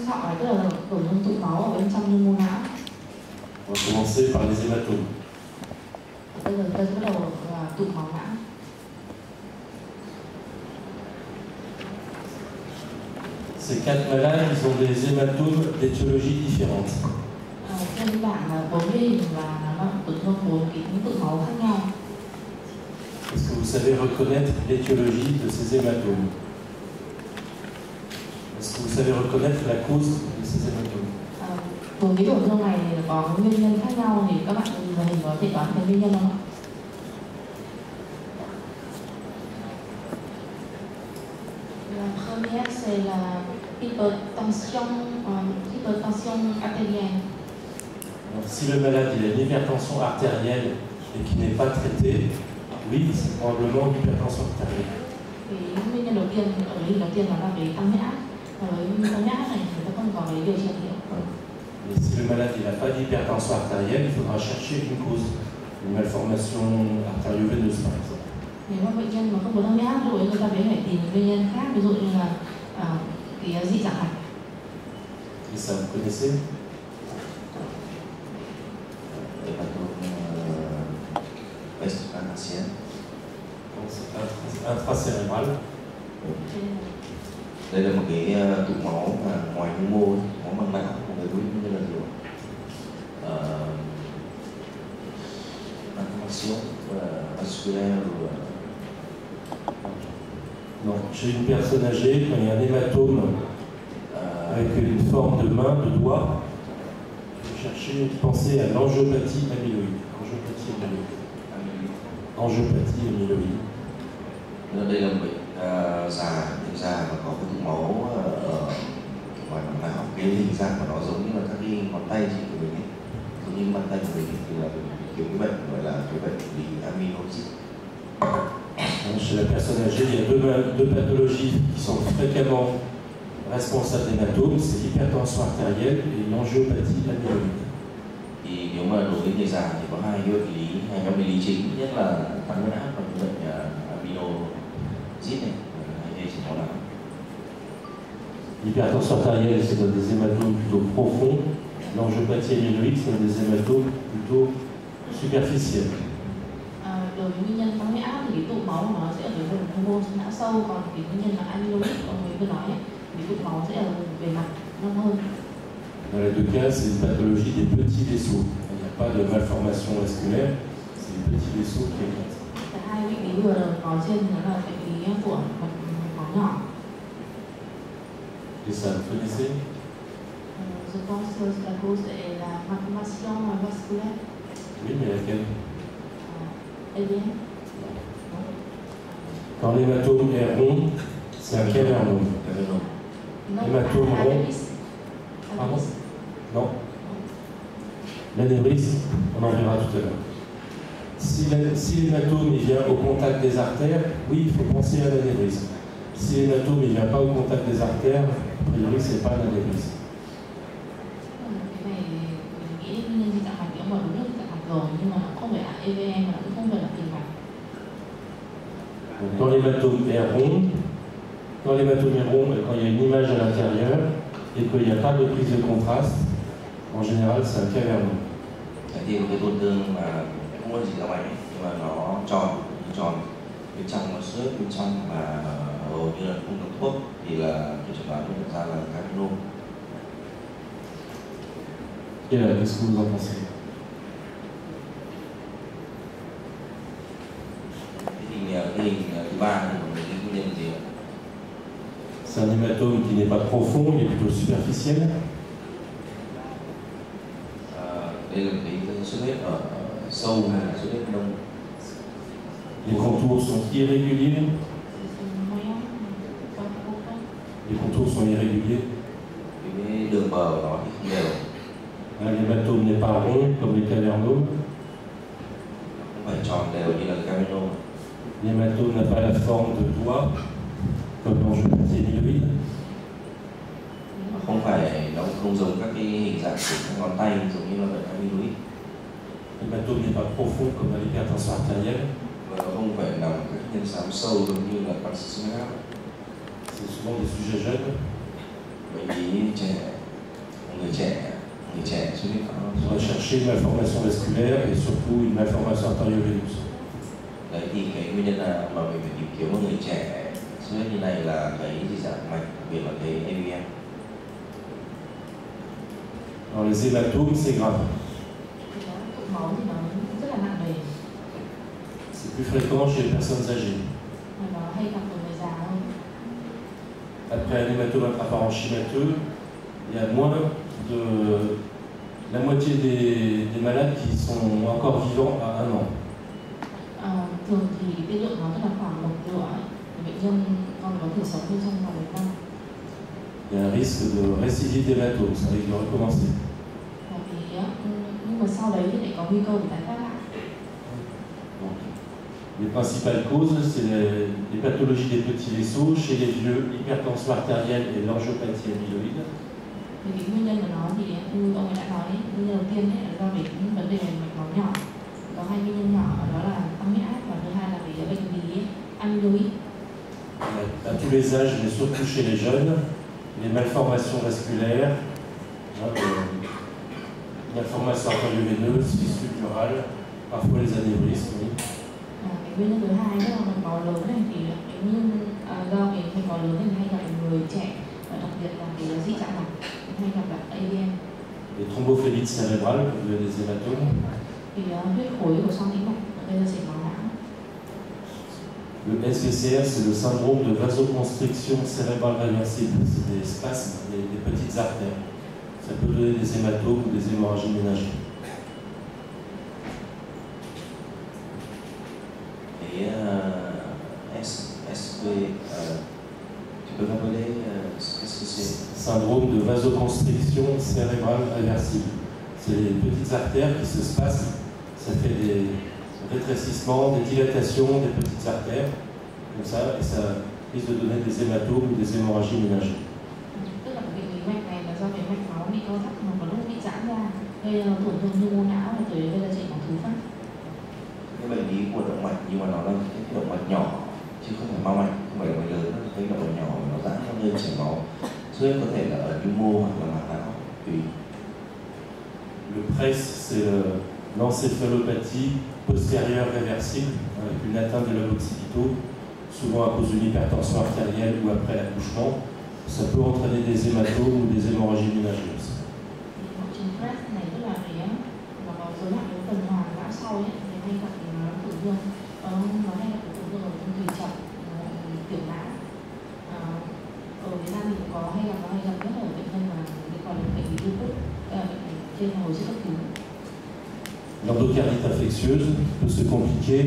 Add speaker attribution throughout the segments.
Speaker 1: sọ tức là tổn thương tụ máu ở bên trong nhu mô não.
Speaker 2: On va commencer par les hématomes.
Speaker 1: Bây giờ ta sẽ bắt đầu là tụ máu não.
Speaker 2: Ces 4 malades, ils ont des hématomes d'étiologie différente.
Speaker 1: Trên bảng là 4 cái hình và nó tổn thương 4 cái tụ máu khác nhau.
Speaker 2: Est-ce que vous savez reconnaître l'étiologie de ces hématomes? Est-ce que vous savez reconnaître la cause de ces hématomes?
Speaker 1: Bốn cái tổn thương này có nguyên nhân khác nhau thì các bạn nhìn vào hình có thể đoán cái nguyên nhân không ạ? La première c'est la hypertension artérielle.
Speaker 2: Alors, si le malade il a une hypertension artérielle et qui n'est pas traitée, oui, c'est probablement une hypertension artérielle.
Speaker 1: Cái nguyên nhân đầu tiên ở đây đầu tiên là về tăng huyết áp. Với tăng huyết áp này người ta không có cái điều trị hiệu.
Speaker 2: Mais si le malade n'a pas d'hypertension artérielle, il faudra chercher une cause, une malformation artério-veineuse par exemple.
Speaker 1: Nếu mà bệnh nhân mà không có tăng huyết áp rồi người ta phải tìm nguyên nhân khác, ví dụ như là cái dị dạng mạch.
Speaker 2: Et ça, vous connaissez? C'est intracérébral.
Speaker 3: Đây là một cái tụ máu mà ngoài nhu mô, máu màng não của người quý như là gì? Inflammation vasculaire ou
Speaker 2: Non, chez une personne âgée, quand il y a un hématome avec une forme de main, de doigt, il faut chercher, penser à l'angiopathie amyloïde. Angiopathie amyloïde.
Speaker 3: Đây là một bệnh già và có cái tụ máu ở ngoài màng não, cái hình dạng của nó giống như là các cái ngón tay chỉ của mình ấy, giống như bàn tay của mình thì là kiểu cái bệnh gọi là cái bệnh lý amyloïde.
Speaker 2: Chez la personne âgée, il y a deux pathologies qui sont fréquemment responsables d'hématomes, c'est l'hypertension artérielle et l'angiopathie amyloïde.
Speaker 3: Thì nếu mà đối với người già thì có hai nhóm bệnh lý chính, nhất là tăng huyết áp và bệnh amyloïde này, hay chỉ máu não.
Speaker 2: L'hypertension artérielle, c'est dans des hématomes plutôt profonds. L'angiopathie amyloïde, c'est dans des hématomes plutôt superficiels.
Speaker 1: Đối với nguyên nhân tăng huyết áp thì cái tụ máu của nó sẽ ở cái vùng nhu mô não sâu, còn cái nguyên nhân là amyloid ông ấy vừa nói cái tụ máu sẽ ở vùng bề mặt nông hơn.
Speaker 2: Dans les deux cas, c'est une pathologie des petits vaisseaux. Il n'y a pas de malformation vasculaire, c'est les petits vaisseaux qui éclatent.
Speaker 1: Cả hai bệnh lý vừa có trên đó là bệnh lý của mạch máu nhỏ.
Speaker 2: Et ça, vous connaissez?
Speaker 1: Je pense que la cause est la malformation vasculaire.
Speaker 2: Oui, mais laquelle?
Speaker 1: AVN.
Speaker 2: Quand l'hématome est rond, c'est un cavernome. Hématome rond. Pardon? Non. L'anévrisme, on en verra tout à l'heure. Si l'hématome vient au contact des artères, oui, il faut penser à l'anévrisme. Si l'hématome ne vient pas au contact des artères, a priori, ce n'est pas un anévrisme.
Speaker 1: Cái này mình nghĩ nguyên nhân dị dạng mạch cũng là đúng là dị dạng mạch rồi, nhưng mà nó không phải là AVN mà nó cũng không phải là tiền mạch.
Speaker 2: Quand l'hématome est rond, quand il y a une image à l'intérieur et qu'il n'y a pas de prise de contraste, en général, c'est un cavernome.
Speaker 3: Thì cái tổn thương mà không có gì ra ngoài nhưng mà nó tròn bên trong nó xước bên trong mà hầu như là không được thuốc thì là cái chẩn đoán được ra là carcinoma.
Speaker 2: Et là, qu'est-ce que vous en pensez?
Speaker 3: Cái hình thứ ba thì mình cái nguyên nhân gì ạ?
Speaker 2: C'est un hématome qui n'est pas profond, il est plutôt superficiel.
Speaker 3: Đây là cái xuất huyết ở sâu hay là xuất huyết nông?
Speaker 2: Les contours sont irréguliers. Les contours sont irréguliers.
Speaker 3: Cái đường bờ của nó thì không đều.
Speaker 2: L'hématome n'est pas rond comme les cavernomes.
Speaker 3: Không phải tròn đều như là cavernome.
Speaker 2: L'hématome n'a pas la forme de doigt comme l'angiopathie amyloïde.
Speaker 3: Nó không giống các cái hình dạng của các ngón tay giống như là bệnh amyloid.
Speaker 2: L'hématome n'est pas profond comme l'hypertension artérielle.
Speaker 3: Và nó không phải nằm các nhân xám sâu giống như là Parkinson.
Speaker 2: C'est souvent des sujets jeunes.
Speaker 3: Bệnh lý trẻ, người trẻ xuất huyết não.
Speaker 2: On va chercher une malformation vasculaire et surtout une malformation artério-veineuse.
Speaker 3: Đấy thì cái nguyên nhân là mà mình phải tìm kiếm một người trẻ xuất huyết như này là cái dị dạng mạch, đặc biệt là cái AVM.
Speaker 2: Dans les hématomes, c'est grave.
Speaker 1: Thì đó, tụ máu thì nó rất là nặng nề,
Speaker 2: C'est plus fréquent chez les personnes âgées.
Speaker 1: mà nó hay gặp ở người già hơn.
Speaker 2: Après un hématome intraparenchymateux, il y a moins de la moitié des malades qui sont encore vivants à 1 an.
Speaker 1: Thường thì cái lượng nó rất là khoảng 1/4 bệnh nhân còn có thể sống bên trong vòng 1 năm.
Speaker 2: Il y a un risque de récidive d'hématome, ça risque de recommencer.
Speaker 1: Và vì nhưng mà sau đấy thì lại có nguy cơ bị tái phát lại.
Speaker 2: Donc, les principales causes, c'est les pathologies des petits vaisseaux, chez les vieux, l'hypertension artérielle et l'angiopathie amyloïde.
Speaker 1: Thì cái nguyên nhân của nó thì như ông ấy đã nói, nguyên nhân đầu tiên là do về những vấn đề mạch máu nhỏ. Có 2 nguyên nhân nhỏ, đó là tăng huyết áp và thứ hai là về bệnh lý amyloïd.
Speaker 2: À tous les âges, mais surtout chez les jeunes, les malformations vasculaires, malformations artério-veineuses, fissures pleurales, parfois les anévrismes. Oui.
Speaker 1: Cái nguyên nhân thứ hai đó là mạch máu lớn này thì cái nguyên do cái mạch máu lớn này hay gặp ở người trẻ và đặc biệt là cái dị dạng mạch hay gặp ở AVM.
Speaker 2: Les thrombophélites cérébrales, des hématomes.
Speaker 1: Thì huyết khối của xoang tĩnh mạch gây ra chảy máu não.
Speaker 2: Le SVCR, c'est le syndrome de vasoconstriction cérébrale réversible. C'est des spasmes, des petites artères. Ça peut donner des hématomes ou des hémorragies ménagères.
Speaker 3: Et SV, tu peux rappeler qu'est-ce que c'est?
Speaker 2: Syndrome de vasoconstriction cérébrale réversible. C'est les petites artères qui se spasment. Ça fait des rétrécissements, des dilatations des petites artères, comme ça, et ça risque de donner des hématomes ou des hémorragies ménagères.
Speaker 1: Tức là cái bệnh lý mạch này là do cái mạch máu bị co thắt mà có lúc bị giãn ra, gây tổn thương nhu mô não và tới gây ra chảy máu thứ phát.
Speaker 3: Cái bệnh lý của động mạch nhưng mà nó là cái động mạch nhỏ chứ không phải mao mạch, không phải động mạch lớn, cái động mạch nhỏ nó giãn nó gây chảy máu. Xuất huyết có thể là ở nhu mô hoặc là màng não tùy.
Speaker 2: Le PRES, c'est l'encéphalopathie postérieure réversible avec une atteinte de lobe occipital, souvent à cause d'une hypertension artérielle ou après l'accouchement. Ça peut entraîner des hématomes ou des hémorragies ménageuses.
Speaker 1: Hội chứng PRES này tức là cái nó có rối loạn cái tuần hoàn não sau ấy, thì hay gặp nó tổn thương, nó hay gặp tổn thương ở trong tùy chậm tiểu não. Ở Việt Nam mình có hay gặp rất là ở bệnh nhân mà liên quan đến bệnh lý lupus, bệnh trên hồi sức cấp cứu.
Speaker 2: L'endocardite infectieuse peut se compliquer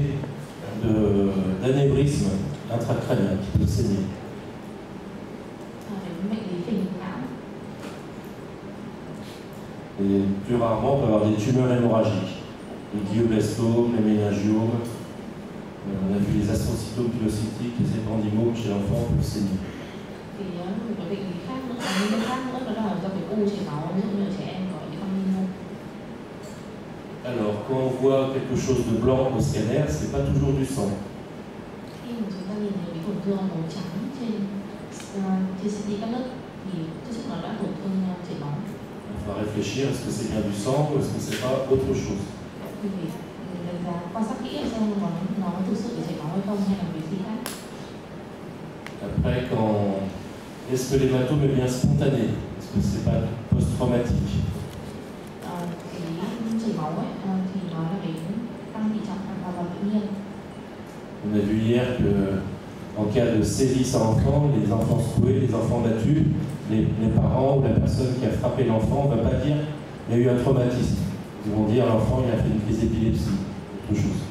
Speaker 2: d'anévrisme intracrânien qui peut saigner. Et plus rarement, on peut avoir des tumeurs hémorragiques, les glioblastomes, les méningiomes. On a vu les astrocytomes pilocytiques, les épendymomes chez l'enfant peuvent saigner.
Speaker 1: Thì một cái bệnh lý khác nữa, nguyên nhân khác nữa đó là do cái u chảy máu, ví dụ như ở trẻ em có những con minimum.
Speaker 2: Alors, quand on voit quelque chose de blanc au scanner, ce n'est pas toujours du sang.
Speaker 1: Khi mà chúng ta nhìn thấy cái tổn thương màu trắng trên CT các lớp thì thực sự nó đã tổn thương chảy máu.
Speaker 2: Il faut réfléchir, est-ce que c'est bien du sang ou est-ce que c'est pas autre chose?
Speaker 1: Thì mình đánh giá quan sát kỹ xem nó thực sự chảy máu hay không hay là cái gì khác.
Speaker 2: Après, est-ce que l'hématome est bien spontané? Est-ce que c'est pas post-traumatique?
Speaker 1: Cái chảy máu ấy thì nó là cái tăng tỷ trọng hoàn toàn tự nhiên.
Speaker 2: On a vu hier que en cas de sévices à enfants, les enfants secoués, les enfants battus, les parents ou la personne qui a frappé l'enfant ne va pas dire il y a eu un traumatisme. Ils vont dire l'enfant il a fait une crise d'épilepsie, autre chose.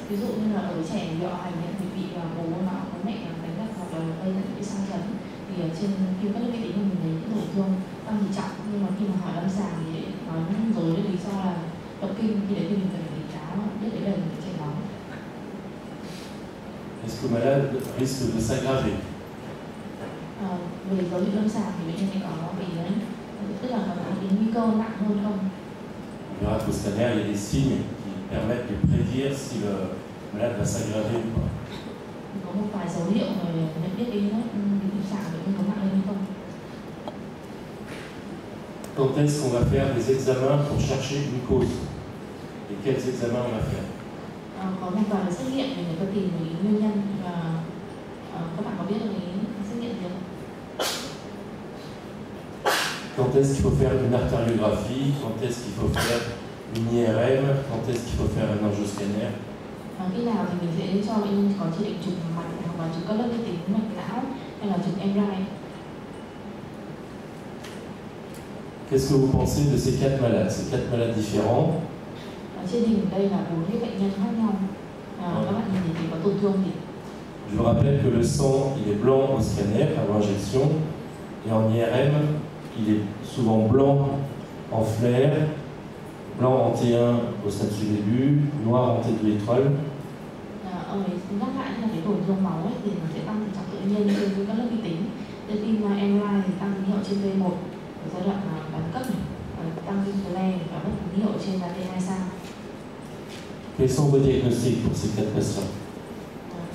Speaker 1: Ví dụ như là ở trẻ bị bạo hành thì bị bố mẹ đánh đập hoặc là gây ra những cái sang chấn thì ở trên khi các bệnh viện mình thấy những tổn thương tăng tỷ trọng, nhưng mà khi mà hỏi lâm sàng thì nói dối lên lý do là động kinh, thì đấy thì mình phải đánh giá biết đấy là những chảy máu.
Speaker 2: Est-ce que le malade risque de s'aggraver?
Speaker 1: Về dấu hiệu lâm sàng thì bệnh nhân có bị đấy, tức là nó có cái nguy cơ nặng hơn không?
Speaker 2: On verra qu'au scanner, il y a des signes qui permettent de prédire si le malade va s'aggraver ou pas.
Speaker 1: Có một vài dấu hiệu để nhận biết cái lâm sàng bệnh nhân có nặng lên hay không.
Speaker 2: Quand est-ce qu'on va faire des examens pour chercher une cause? Et quels examens on va faire?
Speaker 1: Có một vài xét nghiệm để có tìm thấy nguyên nhân và các bạn có biết là cái xét nghiệm gì không?
Speaker 2: Quand est-ce qu'il faut faire une artériographie? Quand est-ce qu'il faut faire une IRM? Quand est-ce qu'il faut faire un angioscanner?
Speaker 1: Khi nào thì mình sẽ cho bệnh nhân có chỉ định chụp mạch hoặc là chụp các lớp vi tính mạch não hay là chụp MRI?
Speaker 2: Qu'est-ce que vous pensez de ces 4 malades? Ces 4 malades différents.
Speaker 1: Trên hình đây là 4 cái bệnh nhân khác nhau. Các bạn nhìn thấy có tổn thương gì?
Speaker 2: Je vous rappelle que le sang, il est blanc au scanner avant injection, et en IRM, il est souvent blanc en flair, blanc en T1 au stade sub-début, noir en T2 étoile.
Speaker 1: Nhắc lại là cái tổn thương máu ấy, thì nó sẽ tăng tình trạng tự nhiên trên các lớp vi tính. Trên tim MRI thì tăng tín hiệu trên V1 ở giai đoạn bán cấp này, tăng tim flare và mất tín hiệu trên T2 sao.
Speaker 2: Quels sont vos diagnostics pour ces 4 patients?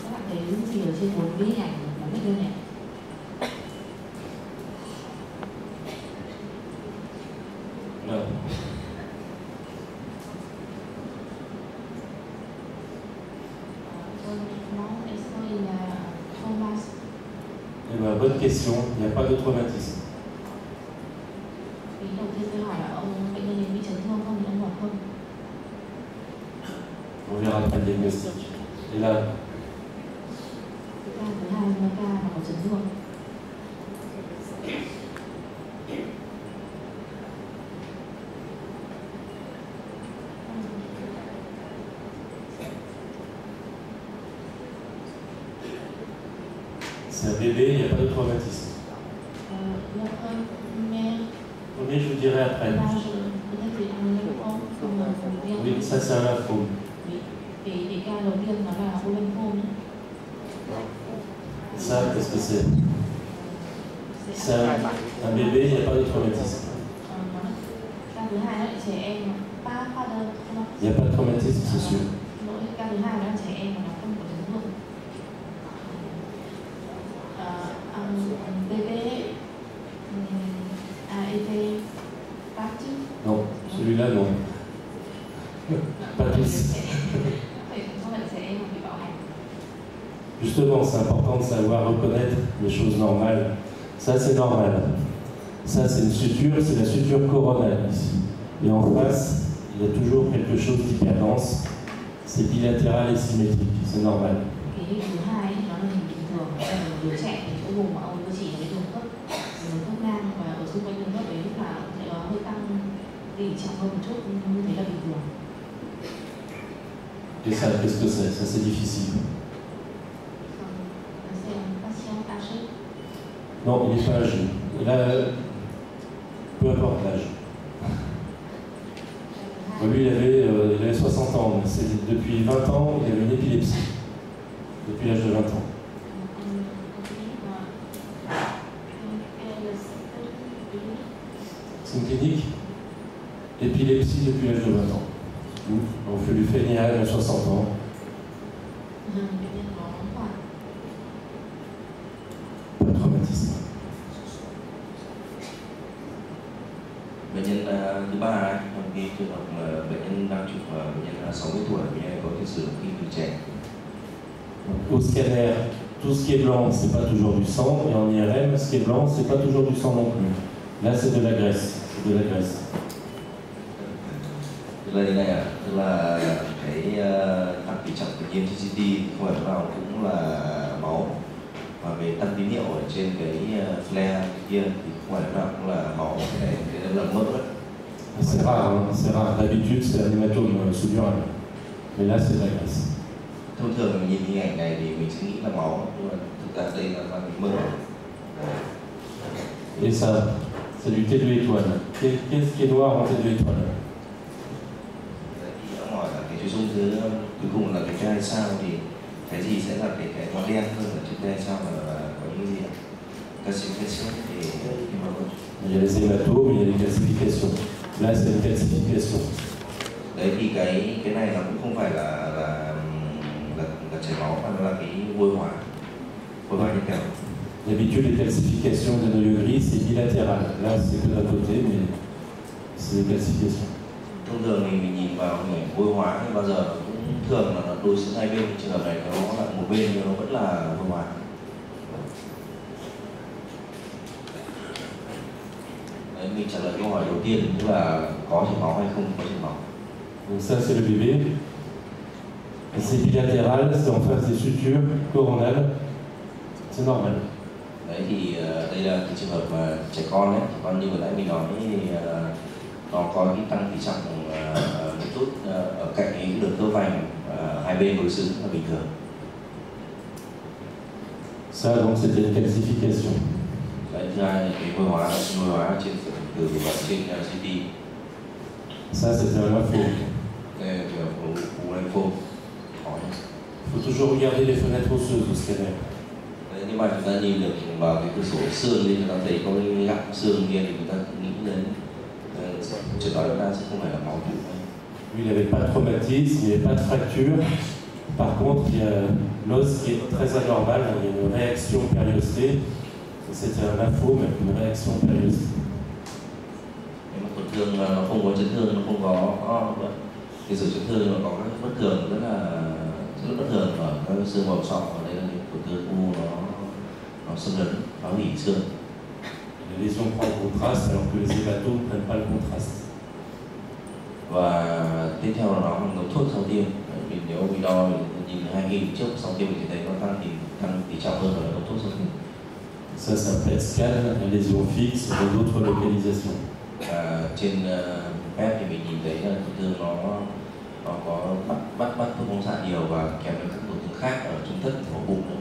Speaker 1: Các bạn thấy gì ở trên 4 cái hình ảnh nó viết lên này?
Speaker 2: Voilà. Eh bien, bonne question, il n'y a pas de traumatisme.
Speaker 1: Ý đầu tiên tôi hỏi là ông bệnh nhân bị chấn thương không, ông hoặc không?
Speaker 2: On verra après le diagnostic. Et là,
Speaker 1: Ca thứ hai là ca mà có chấn thương.
Speaker 2: c'est un bébé, il n'y a pas de traumatisme. Mais je vous dirai après. Oui, ça c'est un lymphome.
Speaker 1: Cái ca đầu tiên nó là u lymphome.
Speaker 2: Ça, qu'est-ce que c'est? C'est un bébé, il n'y a pas de traumatisme.
Speaker 1: Ca thứ hai là trẻ em.
Speaker 2: Il n'y a pas de traumatisme, c'est sûr.
Speaker 1: Ca thứ hai là trẻ em mà nó không có chấn thương. Bébé a été battu.
Speaker 2: Non, celui-là non. Pas tous. Justement, c'est important de savoir reconnaître les choses normales. Ça, c'est normal. Ça, c'est une suture, c'est la suture coronale ici. Et en face, il y a toujours quelque chose d'hyper dense. C'est bilatéral et symétrique, c'est normal. Et ça, qu'est-ce que c'est? Ça, c'est difficile. Non, il n'est pas âgé. Là, peu importe l'âge. Lui, il avait 60 ans. Depuis 20 ans, il avait une épilepsie. Depuis l'âge de 20 ans. C'est une clinique. Épilepsie depuis l'âge de 20 ans. On fait lui fénial à 60 ans. Pas de traumatisme.
Speaker 3: Bệnh nhân thứ ba là cái trường hợp mà bệnh nhân đang chụp bệnh nhân là 60 tuổi, bệnh nhân có tiền sử khi từ trẻ.
Speaker 2: Au scanner, tout ce qui est blanc, c'est pas toujours du sang, et en IRM, ce qui est blanc, c'est pas toujours du sang non plus. Là, c'est de la graisse. C'est de la graisse.
Speaker 3: Tức là như này ạ, tức là cái tăng tỷ trọng tự nhiên trên CT không phải lúc nào cũng là máu, và về tăng tín hiệu ở trên cái flare kia thì không phải lúc nào cũng là máu, cái này là mỡ đấy.
Speaker 2: C'est rare, hein? C'est rare. D'habitude, c'est un hématome sudural. Mais là, c'est de la graisse.
Speaker 3: Thông thường mình nhìn hình ảnh này thì mình sẽ nghĩ là máu, nhưng mà thực ra đây là mỡ.
Speaker 2: Et ça, c'est du T2 étoile. Qu'est-ce qui est noir en T2 étoile?
Speaker 3: Ông hỏi là cái chuỗi thứ cuối cùng là cái T2 sao thì cái gì sẽ là cái màu đen hơn ở trên T2 sao là có những cái gì ạ? Calcification thì
Speaker 2: Il y a les hématomes, il y a les calcifications. Là, c'est une calcification.
Speaker 3: Đấy thì cái này nó cũng không phải là chảy máu mà nó là cái vôi hỏa như kiểu.
Speaker 2: D'habitude, les calcifications des noyaux gris, c'est bilatéral. Là, c'est que d'un côté, mais c'est des calcifications.
Speaker 3: Thông thường thì mình nhìn vào hình ảnh vôi hóa thì bao giờ nó cũng thường là đối xứng hai bên. Trường hợp này nó là một bên nhưng nó vẫn là vôi hóa. Đấy, mình trả lời câu hỏi đầu tiên tức là có chảy máu hay không có chảy máu.
Speaker 2: Donc ça c'est le bébé. C'est bilatéral, c'est en face des sutures coronales. C'est normal.
Speaker 3: Đấy thì đây là cái trường hợp mà trẻ con ấy, trẻ con như vừa nãy mình nói thì nó có cái tăng tỷ trọng một chút ở cạnh cái đường cơ vành hai bên đối xứng là bình thường.
Speaker 2: Ça donc c'était une calcification.
Speaker 3: Đấy, thứ hai là cái vôi hóa trên từ và trên CT.
Speaker 2: Ça c'était un lympho.
Speaker 3: Đây là trường hợp u lympho.
Speaker 2: Il faut toujours regarder les fenêtres osseuses au scanner.
Speaker 3: Đấy, nhưng mà chúng ta nhìn được vào cái cửa sổ xương thì chúng ta thấy có cái gap xương kia thì chúng ta nghĩ đến chẩn đoán chúng ta sẽ không phải là máu tụ.
Speaker 2: Lui, il n'avait pas de traumatisme, il n'y avait pas de fracture. Par contre, il y a l'os qui est très anormal, il y a une réaction périostée. C'était un lymphome avec une réaction périostée.
Speaker 3: Nếu mà tổn thương nó không có chấn thương, nó không có cái sự chấn thương nó có các bất thường rất bất thường ở các xương bầu sọ, và đây là những tổn thương u nó xâm lấn phá hủy xương.
Speaker 2: Les lésions prennent le contraste alors que les hématomes ne prennent pas le contraste.
Speaker 3: Và tiếp theo là nó bằng thuốc sau tiêm. Nếu mình đo mình nhìn 2.000 trước sau tiêm thì thấy nó tăng tỷ trọng hơn là thuốc sau tiêm.
Speaker 2: Ça, c'est un PET scan, la lésion fixe, et d'autres localisations.
Speaker 3: Trên PET thì mình nhìn thấy là tổn thương nó có bắt thuốc phóng xạ nhiều và kèm với các tổn thương khác ở trung thất và bụng nữa.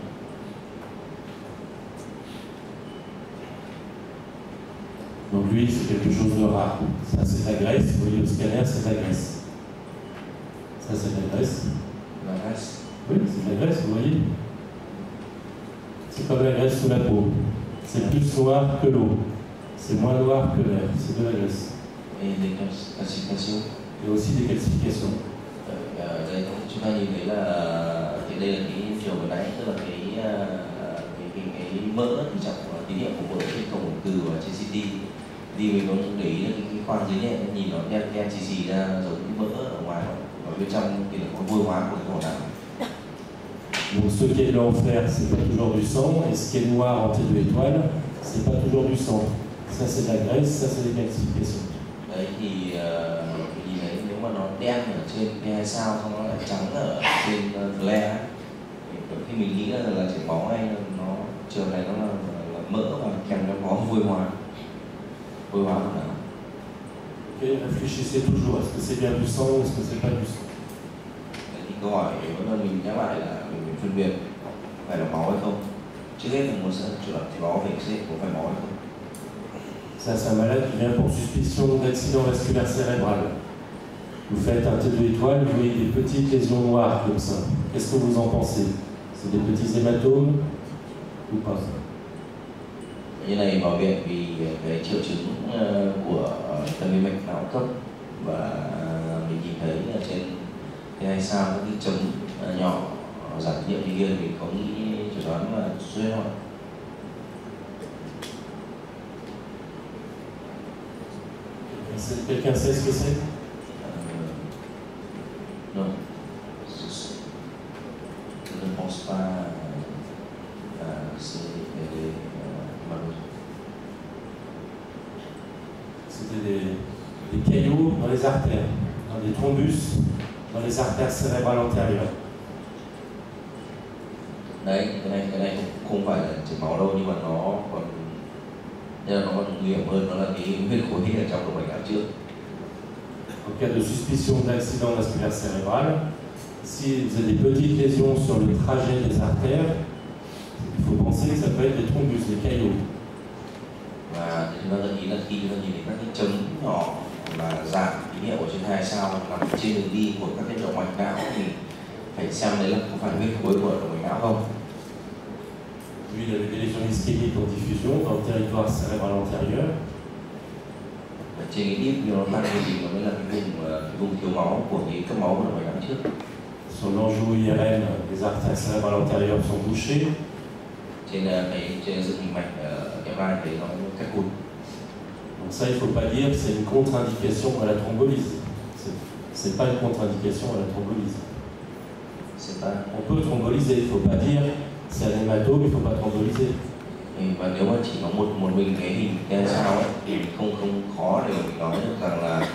Speaker 2: Donc lui, c'est quelque chose de rare. Ça, c'est de la graisse. Vous voyez au scanner, c'est de la graisse. Ça, c'est de la graisse.
Speaker 3: La graisse.
Speaker 2: Oui, c'est de la graisse, vous voyez. C'est comme la graisse sous la peau. C'est plus noir que l'eau. C'est moins noir que l'air. C'est de la graisse.
Speaker 3: Et des calcifications.
Speaker 2: Il y a aussi des calcifications.
Speaker 3: Đây chúng ta nhìn thấy là đây là cái chiều vừa nãy, tức là cái mỡ thì trọng tín hiệu của mỡ trên cầu ống từ và trên CT. Thì mình có để ý là cái khoang dưới nhẹ nhìn nó đen xì ra giống như mỡ ở ngoài, và bên trong thì là có vôi hóa của cái cổ não.
Speaker 2: Donc ce qui est blanc fer, c'est pas toujours du sang, et ce qui est noir en T2 étoile, c'est pas toujours du sang. Ça c'est de la graisse, ça c'est des calcifications.
Speaker 3: Đấy thì nhìn thấy nếu mà nó đen ở trên P2 sao xong nó lại trắng ở trên flare thì khi mình nghĩ là chảy máu hay nó trường này nó là mỡ và kèm nó có vôi hóa của não.
Speaker 2: Okay, réfléchissez toujours, est-ce que c'est bien du sang ou est-ce que c'est pas du sang?
Speaker 3: Thì câu hỏi vẫn là mình nhắc lại là mình phân biệt phải là máu hay không. Trước hết mình muốn sẽ chủ động thì máu phải có phải máu hay không.
Speaker 2: Ça, c'est un malade qui vient pour suspicion d'accident vasculaire cérébral. Vous faites un T2 étoile, vous voyez des petites lésions noires comme ça. Qu'est-ce que vous en pensez? C'est des petits hématomes ou pas?
Speaker 3: Như này vào viện vì cái triệu chứng của tăng vi mạch não cấp, và mình nhìn thấy ở trên P2 sao các cái chấm nhỏ giảm tín hiệu đi kia, mình có nghĩ chẩn đoán là suy huyết não.
Speaker 2: Quelqu'un sait ce que c'est?
Speaker 3: Non, je ne pense pas c'est malheureux.
Speaker 2: C'était des caillots dans les artères, dans des thrombus, dans les artères cérébrales antérieures.
Speaker 3: Đấy, cái này không phải là chảy máu đâu, nhưng mà nó còn nguy hiểm hơn, đó là cái huyết khối ở trong động mạch não trước.
Speaker 2: En cas de suspicion d'accident vasculaire cérébral, si vous avez des petites lésions sur le trajet des artères, il faut penser que ça peut être des thrombus, des caillots.
Speaker 3: Và chúng ta gợi ý là khi chúng ta nhìn thấy các cái chấm nhỏ mà giảm tín hiệu ở trên P2 sao nằm trên đường đi của các cái động mạch não thì phải xem đấy là có phải huyết khối của động mạch não không.
Speaker 2: Lui, il avait des lésions ischémiques en diffusion dans le territoire cérébral antérieur.
Speaker 3: Trên cái đít nó tăng thì nó mới là cái vùng thiếu máu của cái cấp máu của động mạch não trước.
Speaker 2: Sur l'angio-IRM, les artères cérébrales antérieures sont bouchées.
Speaker 3: Trên dựng hình mạch ở cái vai thấy nó cắt cụt.
Speaker 2: Donc ça, il ne faut pas dire que c'est une contre-indication à la thrombolyse. Ce n'est pas une contre-indication à la thrombolyse. On peut thromboliser, il ne faut pas dire c'est un hématome, il ne faut pas thromboliser.
Speaker 3: Và nếu mà chỉ có một mình cái hình đen sao ấy thì không khó để mình nói được rằng là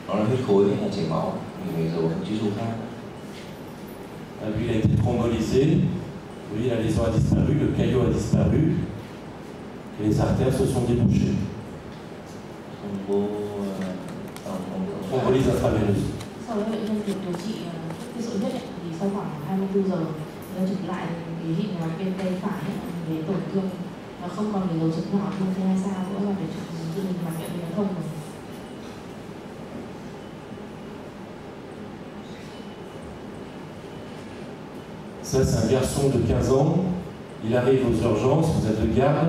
Speaker 3: nó là huyết khối hay là chảy máu, mình phải dùng các chữ số khác.
Speaker 2: Lui, il a été thrombolysé, lui, la lésion a disparu, le caillot a disparu, et les artères se sont débouchées. Thrombolyse intraveineuse.
Speaker 1: Sau đó bệnh nhân được điều trị cái sốt huyết thì sau khoảng 24 giờ nó chụp lại cái hình bên tay phải về tổn thương và không còn cái dấu chấm nhỏ không thấy hay sao nữa, là để chụp hình mặt bệnh nó thông rồi.
Speaker 2: Ça, c'est un garçon de 15 ans, il arrive aux urgences, vous êtes de garde,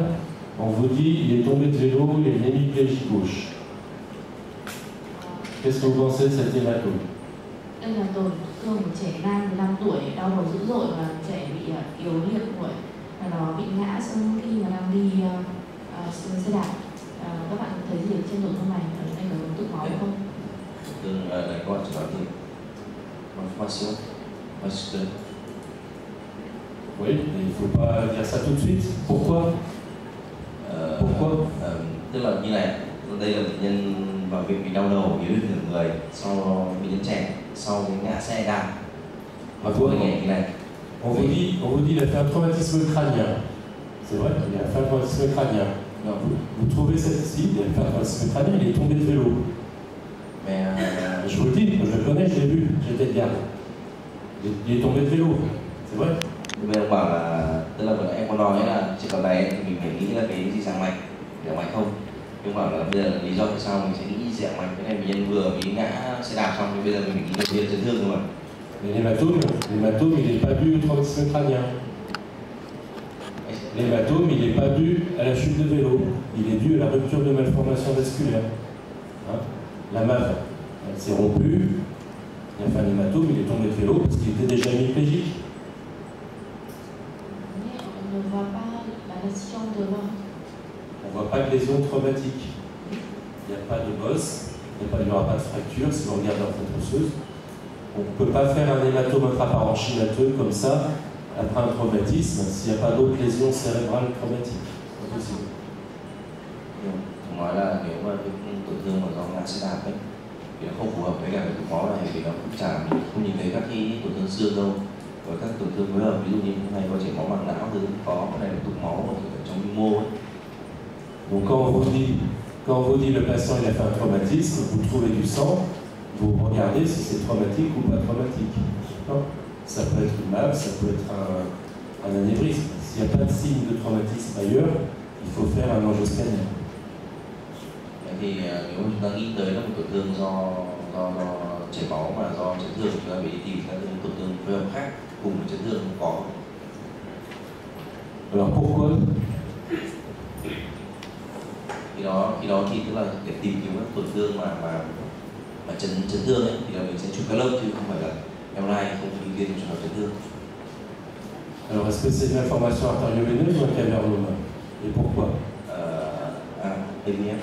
Speaker 2: on vous dit il est tombé de vélo, il a une hémiplégie gauche. Qu'est-ce que vous pensez de cet hématome?
Speaker 1: Đây là tổn thương một trẻ nam 15 tuổi, đau đầu dữ dội và trẻ bị yếu liệt tuổi. Nó bị ngã xong khi mà đang đi xe đạp. Các bạn thấy gì trên tổn thương này? Đây là tụ máu không?
Speaker 3: Thương này các bạn chỉ nói thì masculin.
Speaker 2: Oui, mais il ne faut pas dire ça tout de suite. Pourquoi? Pourquoi?
Speaker 3: Tức là như này, đây là bệnh nhân vào viện bị đau đầu, yếu liệt người, sau bệnh nhân trẻ, sau cái ngã xe đạp. Và
Speaker 2: Pourquoi?
Speaker 3: nhẹ như này.
Speaker 2: On vous dit il a fait un traumatisme crânien. C'est vrai, il a fait un traumatisme crânien. Alors, vous trouvez cette ici, il a fait un traumatisme crânien, il est tombé de vélo.
Speaker 3: Mais
Speaker 2: je vous le dis, je le connais, je l'ai vu, j'étais de garde. Il est tombé de vélo, c'est vrai.
Speaker 3: Bây giờ bảo là, tức là vừa em có nói là chỉ còn này thì mình phải nghĩ là cái gì dạng mạch không. Nhưng bảo là bây giờ là lý do tại sao mình sẽ nghĩ dạng mạch, cái này bệnh nhân vừa bị ngã xe đạp xong thì bây giờ mình nghĩ đầu tiên chấn thương rồi.
Speaker 2: L'hématome, il n'est pas dû au traumatisme crânien. L'hématome, il n'est pas dû à la chute de vélo. Il est dû à la rupture de malformation vasculaire. Hein? La MAV, elle s'est rompue. Il a fait un hématome, il est tombé de vélo parce qu'il était déjà hémiplégique.
Speaker 1: On ne voit pas la lésion de l'homme.
Speaker 2: On ne voit pas de lésion traumatique. Il n'y a pas de bosse, il n'y aura pas de fracture si on regarde la faute osseuse. On ne peut pas faire un hématome intraparenchymateux comme ça après un traumatisme s'il n'y a pas d'autres lésions cérébrales traumatiques. C'est possible.
Speaker 3: Tôi nói là nếu mà cái tổn thương mà do ngã xe đạp ấy thì nó không phù hợp với cả cái cục máu này vì nó cũng chả mình không nhìn thấy các cái tổn thương xương đâu, và các tổn thương phối hợp ví dụ như hôm nay có chảy máu màng não thứ có cái này là tụ máu ở trong vi mô ấy.
Speaker 2: Donc quand on vous dit le patient il a fait un traumatisme, vous trouvez du sang, vous regardez si c'est traumatique ou pas traumatique. Non, ça peut être une MAV, ça peut être un anévrisme. S'il n'y a pas de signe de traumatisme ailleurs, il faut faire un angioscanner.
Speaker 3: Thì nếu chúng ta nghĩ tới là một tổn thương do chảy máu mà do chấn thương, chúng ta phải đi tìm các tổn thương phối hợp khác cùng với chấn thương không có.
Speaker 2: Alors pourquoi?
Speaker 3: Khi đó thì tức là để tìm kiếm các tổn thương mà chấn thương ấy thì là mình sẽ chụp các lớp chứ không phải là MRI không ưu tiên trường hợp chấn thương.
Speaker 2: Alors est-ce que c'est une malformation artério-veineuse ou un cavernome? Et pourquoi?
Speaker 3: AVM.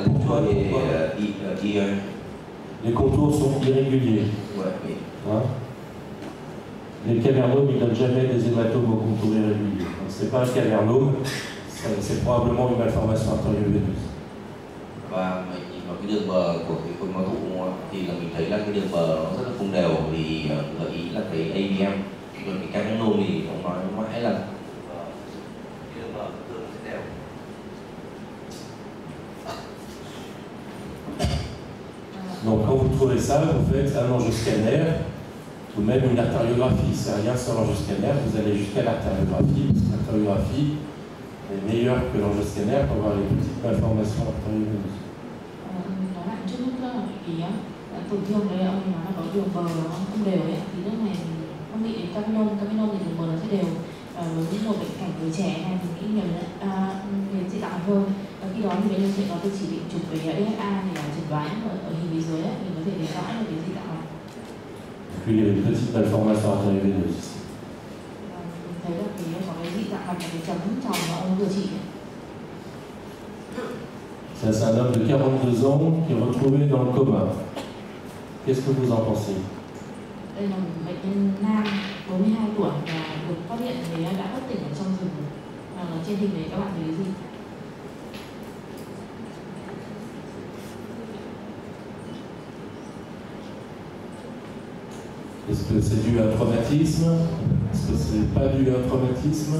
Speaker 2: Pourquoi? Les contours sont irréguliers.
Speaker 3: Ouais, oui.
Speaker 2: Hein? Les cavernomes, ils ne donnent jamais des hématomes aux contours irréguliers. Ce n'est pas un cavernome, c'est probablement une malformation artério-veineuse.
Speaker 3: Và mình nhìn vào cái đường bờ của cái khối máu tụ thì là mình thấy là cái đường bờ nó rất là không đều, thì gợi ý là cái AVM. Rồi cái cavernome thì ông nói mãi là cái đường bờ thường sẽ đều.
Speaker 2: Donc quand vous trouvez ça, vous faites un angioscanner ou même une artériographie. C'est rien sur l'angioscanner, vous allez jusqu'à l'artériographie, parce que l'artériographie est meilleure que l'angioscanner pour voir les petites malformations artério-veineuses.
Speaker 1: Nói lại chút nữa là vì tổn thương đấy ông nói là có đường bờ nó không đều ấy, thì lúc này không bị đến cavernome thì đường bờ nó sẽ đều. Với một bệnh cảnh với trẻ này thì nghĩ nhiều về dị dạng hơn. Và khi đó thì bệnh nhân sẽ có chỉ định chụp về DSA để chẩn đoán ở hình phía dưới ấy, mình có thể thấy rõ được cái dị dạng này.
Speaker 2: Puis il y a une petite malformation artério-veineuse ici.
Speaker 1: Mình thấy là có cái dị dạng mạch, cái chấm tròn mà ông vừa chỉ.
Speaker 2: Là, c'est un homme de 42 ans qui est retrouvé dans le coma. Qu'est-ce que vous en pensez?
Speaker 1: Đây là một bệnh nhân nam 42 tuổi và được phát hiện thấy đã bất tỉnh ở trong rừng. Trên hình đấy các bạn thấy gì?
Speaker 2: Est-ce que c'est dû à un traumatisme? Est-ce que c'est pas dû à un traumatisme?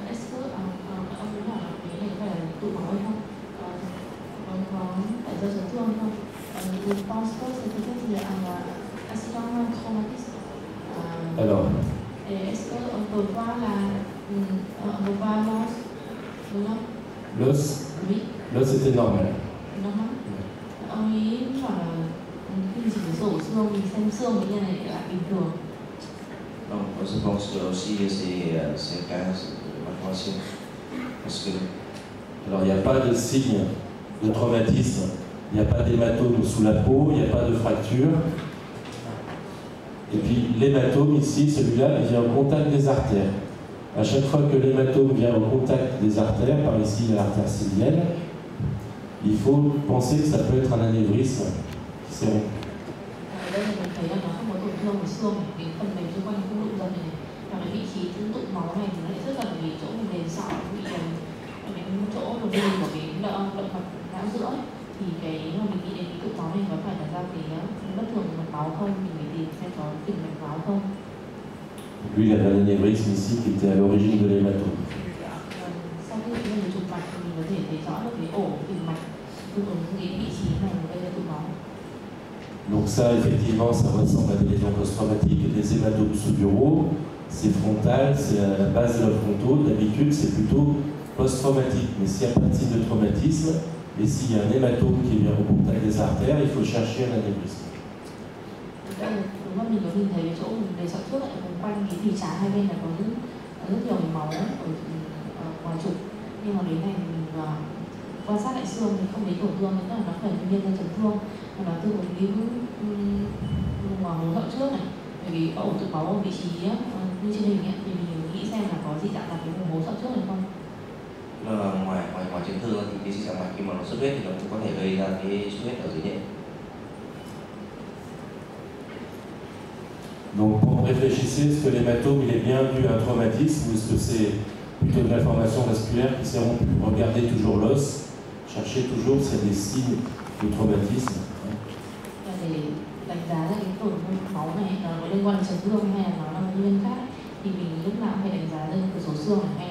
Speaker 1: Est-ce que ông muốn hỏi là cái này phải là tụ máu hay không? Ông có phải do chấn thương không? Je pense que c'est peut-être lié à un accident traumatique.
Speaker 2: Alors,
Speaker 1: Et est-ce qu'on peut voir on peut voir l'os, đúng không?
Speaker 2: l'os,
Speaker 1: Oui.
Speaker 2: l'os était normal.
Speaker 1: Đúng không? Ông ấy bảo là khi chỉ phải sổ xương mình xem xương bệnh nhân này là bình thường.
Speaker 3: Non, moi je pense que aussi c'est 15 malformation. Parce que
Speaker 2: Alors, il n'y a pas de signe de traumatisme, il n'y a pas d'hématome sous la peau, il n'y a pas de fracture. Et puis, l'hématome ici, celui-là, il vient au contact des artères. À chaque fois que l'hématome vient au contact des artères, par ici, il y a l'artère sylvienne, il faut penser que ça peut être un anévrisme qui s'est rompu.
Speaker 1: Đây là mình thấy là nó không có tổn thương của xương, cái phần mềm xung quanh không đụng dần này, và cái vị trí tụ máu này thì nó lại rất gần vì chỗ mình đền sọ bị cái chỗ đường đi của cái động mạch não giữa ấy. Thì cái mà mình nghĩ đến cái tụ máu này có phải là do cái bất thường mạch máu không, mình phải tìm xem có tình mạch máu không.
Speaker 2: Lui, il avait un anévrisme ici qui était à l'origine de l'hématome.
Speaker 1: Sau khi bệnh nhân chụp mạch thì mình có thể thấy rõ được cái ổ tìm mạch tương ứng cái vị trí này gây ra tụ máu.
Speaker 2: Donc ça, effectivement, ça ressemble à des lésions post-traumatiques, des hématomes sous-duraux, c'est frontal, c'est à la base de la frontale. D'habitude, c'est plutôt post-traumatique. Mais s'il n'y a pas de signe de traumatisme, et s'il y a un hématome qui vient au contact des artères, il faut chercher un anévrisme.
Speaker 1: Đây là đúng là mình có nhìn thấy cái chỗ mình về sọ trước lại quanh cái thùy trán hai bên là có rất nhiều máu ở ngoài trục, nhưng mà đến này mình quan sát lại xương thì không thấy tổn thương, tức là nó phải nguyên nhân chấn thương, và nó từ một cái vùng hố hậu trước này, bởi vì có ổ tụ máu ở vị trí như trên hình ấy, thì mình nghĩ xem là có dị dạng là cái vùng hố hậu trước này không.
Speaker 3: ngoài chấn thương thì cái dị dạng mạch khi mà nó xuất huyết thì nó cũng có thể gây ra cái xuất huyết ở dưới nhện.
Speaker 2: Donc, réfléchissez, est-ce que l'hématome il est bien dû à un traumatisme ou est-ce que c'est plutôt de l'information vasculaire qui s'est rompue? Regardez toujours l'os, cherchez toujours s'il y a des signes de traumatisme.
Speaker 1: Để đánh giá là cái tổn thương máu này nó có liên quan đến chấn thương hay là nó là nguyên nhân khác, thì mình lúc nào cũng phải đánh giá lên cửa sổ xương này hay